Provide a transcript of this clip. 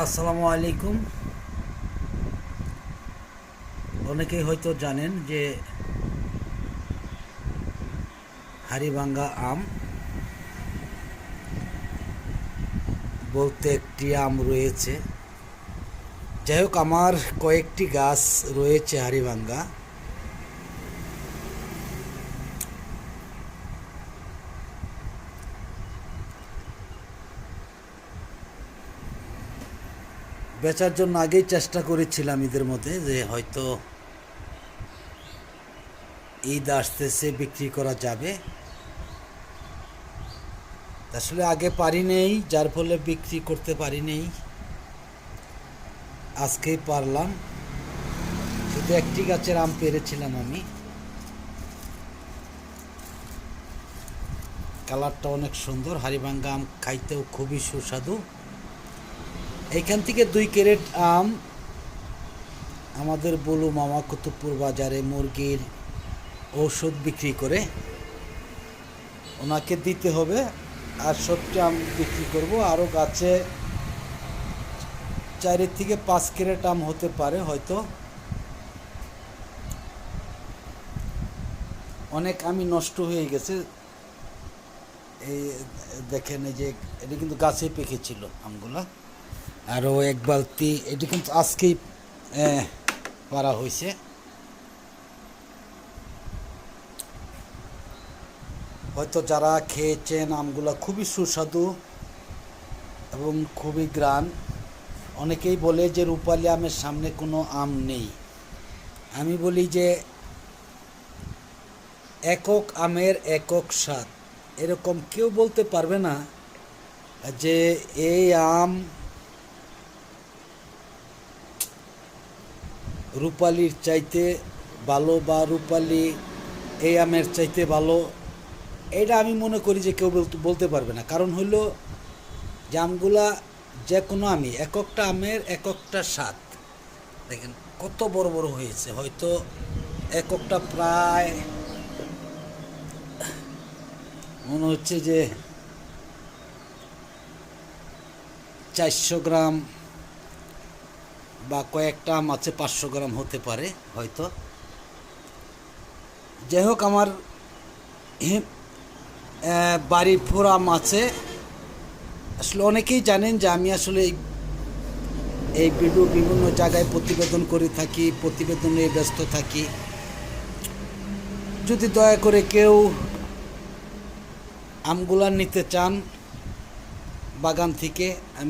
আসসালামু আলাইকুম। অনেকেই হয়তো জানেন যে হাড়িভাঙ্গা আম বলতে একটি আম রয়েছে। যাই হোক, আমার কয়েকটি গাছ রয়েছে হাড়িভাঙ্গা। বেচার জন্য আগেই চেষ্টা করেছিলাম ঈদের মধ্যে, যে হয়তো ঈদ আসতেছে বিক্রি করা যাবে। আসলে আগে পারি নেই, যার ফলে বিক্রি করতে পারি নেই। আজকেই পারলাম। শুধু একটি গাছের আম পেরেছিলাম আমি। কালারটা অনেক সুন্দর। হাড়িভাঙ্গা আম খাইতেও খুবই সুস্বাদু। এইখান থেকে 2 ক্যারেট আম আমাদের বলু মামা কুতুবপুর বাজারে মুরগির ঔষধ বিক্রি করে, ওনাকে দিতে হবে। আর সবটি আম বিক্রি করব। আরও গাছে 4 থেকে 5 ক্যারেট আম হতে পারে হয়তো। অনেক আমই নষ্ট হয়ে গেছে। এই দেখেন, এই যে এটা কিন্তু গাছে পেকেছিল আমগুলা। আরও এক বালতি, এটি কিন্তু আজকেই পারা হয়েছে। হয়তো যারা খেয়েছেন, আমগুলা খুবই সুস্বাদু এবং খুবই গ্রান। অনেকেই বলে যে রূপালী আমের সামনে কোনো আম নেই। আমি বলি যে একক আমের একক স্বাদ, এরকম কেউ বলতে পারবে না যে এই আম রূপালীর চাইতে ভালো বা রূপালী এই আমের চাইতে ভালো। এটা আমি মনে করি যে কেউ বলতে পারবে না। কারণ হইল যে আমগুলা, যে কোনো আমি, এককটা আমের এককটা স্বাদ। দেখেন কত বড় বড় হয়েছে। হয়তো এককটা প্রায় মনে হচ্ছে যে 400 গ্রাম, বা কয়েকটা আম আছে 500 গ্রাম হতে পারে হয়তো। যাই হোক, আমার বাড়ির ফোর আম আছে। আসলে অনেকেই জানেন যে আমি আসলে এই ভিডিও বিভিন্ন জায়গায় প্রতিবেদন করে থাকি, প্রতিবেদনে ব্যস্ত থাকি। যদি দয়া করে কেউ আমগুলা নিতে চান বাগান থেকে, আমি